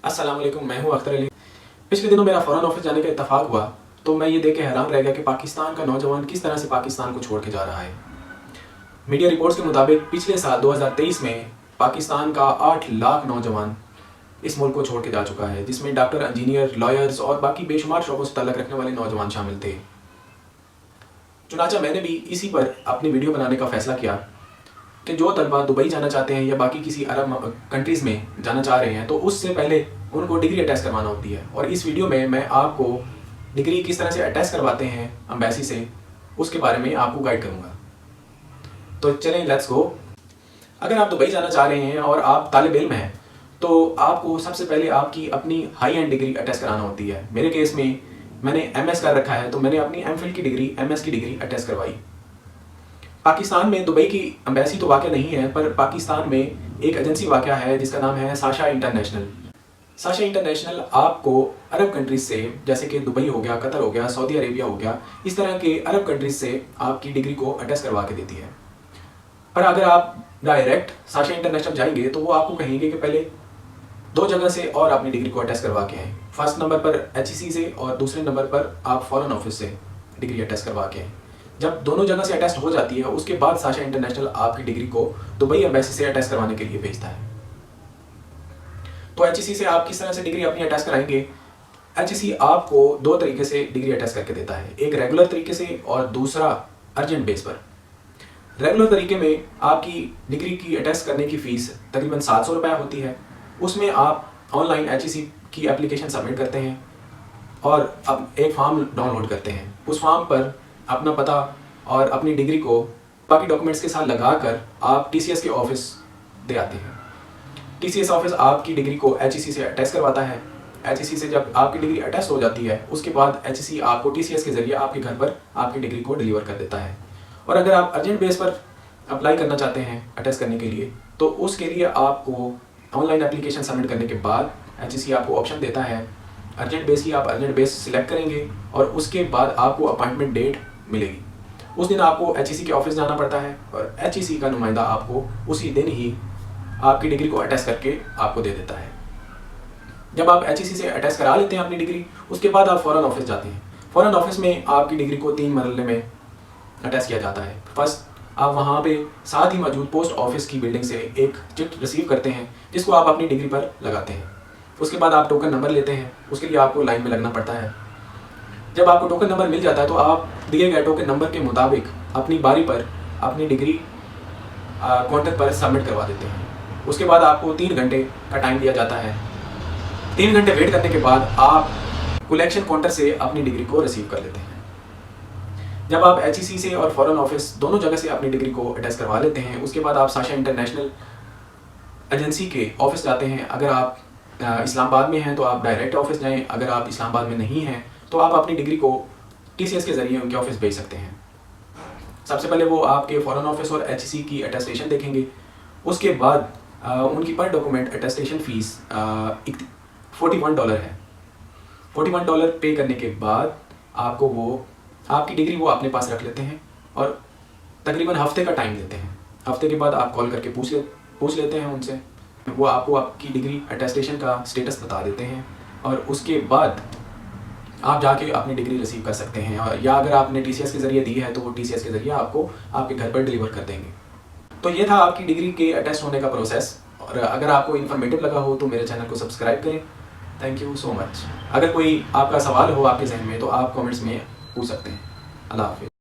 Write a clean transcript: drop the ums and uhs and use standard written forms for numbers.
अस्सलाम वालेकुम, मैं हूं अख्तर अली। पिछले दिनों मेरा फ़ॉरेन ऑफिस जाने का इत्तेफाक हुआ तो मैं ये देख के हैरान रह गया कि पाकिस्तान का नौजवान किस तरह से पाकिस्तान को छोड़ के जा रहा है। मीडिया रिपोर्ट्स के मुताबिक पिछले साल 2023 में पाकिस्तान का 8 लाख नौजवान इस मुल्क को छोड़ के जा चुका है, जिसमें डॉक्टर, इंजीनियर, लॉयर्स और बाकी बेशुमार शोबों से ताल्लुक़ रखने वाले नौजवान शामिल थे। चुनांचे मैंने भी इसी पर अपनी वीडियो बनाने का फ़ैसला किया कि जो तलबा दुबई जाना चाहते हैं या बाकी किसी अरब कंट्रीज़ में जाना चाह रहे हैं तो उससे पहले उनको डिग्री अटैच करवाना होती है। और इस वीडियो में मैं आपको डिग्री किस तरह से अटैच करवाते हैं एम्बेसी से, उसके बारे में आपको गाइड करूँगा। तो चलें, लेट्स गो। अगर आप दुबई जाना चाह रहे हैं और आप तालिब इल्म हैं तो आपको सबसे पहले आपकी अपनी हाई एंड डिग्री अटैच कराना होती है। मेरे केस में मैंने MS कर रखा है तो मैंने अपनी MPhil की डिग्री, MS की डिग्री अटैच करवाई। पाकिस्तान में दुबई की एम्बेसी तो वाक़ नहीं है, पर पाकिस्तान में एक एजेंसी वाक़ है जिसका नाम है साशा इंटरनेशनल। साशा इंटरनेशनल आपको अरब कंट्रीज़ से, जैसे कि दुबई हो गया, कतर हो गया, सऊदी अरेबिया हो गया, इस तरह के अरब कंट्रीज़ से आपकी डिग्री को अटैच करवा के देती है। पर अगर आप डायरेक्ट साशा इंटरनेशनल जाएंगे तो वो आपको कहेंगे कि पहले 2 जगह से और अपनी डिग्री को अटैच करवा के आएँ। फर्स्ट नंबर पर HEC से और दूसरे नंबर पर आप फ़ॉरेन ऑफिस से डिग्री अटैच करवा के आएँ। जब दोनों जगह से अटैच हो जाती है उसके बाद साशा इंटरनेशनल आपकी डिग्री को दुबई एम्बेसी से अटैच करवाने के लिए भेजता है। तो HEC से आप किस तरह से डिग्री अपनी अटैच कराएंगे? HEC आपको 2 तरीके से डिग्री अटैच करके देता है, एक रेगुलर तरीके से और दूसरा अर्जेंट बेस पर। रेगुलर तरीके में आपकी डिग्री की अटैच करने की फ़ीस तकरीबन 700 रुपये होती है। उसमें आप ऑनलाइन HEC की एप्लीकेशन सबमिट करते हैं और अब एक फॉर्म डाउनलोड करते हैं। उस फॉर्म पर अपना पता और अपनी डिग्री को बाकी डॉक्यूमेंट्स के साथ लगाकर आप TCS के ऑफिस दे आते हैं। TCS ऑफिस आपकी डिग्री को HEC से अटैच करवाता है। HEC से जब आपकी डिग्री अटैच हो जाती है उसके बाद HEC आपको TCS के ज़रिए आपके घर पर आपकी डिग्री को डिलीवर कर देता है। और अगर आप अर्जेंट बेस पर अप्लाई करना चाहते हैं अटैच करने के लिए तो उसके लिए आपको ऑनलाइन एप्लीकेशन सबमिट करने के बाद HEC आपको ऑप्शन देता है अर्जेंट बेस की। आप अर्जेंट बेस सिलेक्ट करेंगे और उसके बाद आपको अपॉइंटमेंट डेट मिलेगी। उस दिन आपको HEC के ऑफिस जाना पड़ता है और HEC का नुमाइंदा आपको उसी दिन ही आपकी डिग्री को अटैच करके आपको दे देता है। जब आप HEC से अटैच करा लेते हैं अपनी डिग्री, उसके बाद आप फ़ॉरेन ऑफिस जाते हैं। फ़ॉरेन ऑफिस में आपकी डिग्री को 3 मरहले में अटैच किया जाता है। फर्स्ट, आप वहाँ पे साथ ही मौजूद पोस्ट ऑफिस की बिल्डिंग से एक चिट रिसीव करते हैं जिसको आप अपनी डिग्री पर लगाते हैं। उसके बाद आप टोकन नंबर लेते हैं, उसके लिए आपको लाइन में लगना पड़ता है। जब आपको टोकन नंबर मिल जाता है तो आप दिए गए टोकन नंबर के मुताबिक अपनी बारी पर अपनी डिग्री काउंटर पर सबमिट करवा देते हैं। उसके बाद आपको 3 घंटे का टाइम दिया जाता है। 3 घंटे वेट करने के बाद आप कलेक्शन काउंटर से अपनी डिग्री को रिसीव कर लेते हैं। जब आप HEC से और फ़ॉरेन ऑफिस दोनों जगह से अपनी डिग्री को अटैच करवा लेते हैं उसके बाद आप साशा इंटरनेशनल एजेंसी के ऑफिस जाते हैं। अगर आप इस्लामाबाद में हैं तो आप डायरेक्ट ऑफिस जाएं, अगर आप इस्लामाबाद में नहीं हैं तो आप अपनी डिग्री को TCS के ज़रिए उनके ऑफिस भेज सकते हैं। सबसे पहले वो आपके फ़ॉरेन ऑफिस और HEC की अटेस्टेशन देखेंगे। उसके बाद उनकी पर डॉक्यूमेंट अटेस्टेशन फ़ीस $41 है। $41 पे करने के बाद आपको वो आपकी डिग्री वो अपने पास रख लेते हैं और तकरीबन हफ्ते का टाइम देते हैं। हफ्ते के बाद आप कॉल करके पूछ लेते हैं उनसे, वो आपको आपकी डिग्री अटेस्टेशन का स्टेटस बता देते हैं और उसके बाद आप जाके अपनी डिग्री रिसीव कर सकते हैं। और या अगर आपने TCS के ज़रिए दी है तो वो TCS के ज़रिए आपको आपके घर पर डिलीवर कर देंगे। तो ये था आपकी डिग्री के अटैच होने का प्रोसेस। और अगर आपको इन्फॉर्मेटिव लगा हो तो मेरे चैनल को सब्सक्राइब करें। Thank you so much. अगर कोई आपका सवाल हो आपके जहन में तो आप कमेंट्स में पूछ सकते हैं। अल्लाह हाफ़िज़।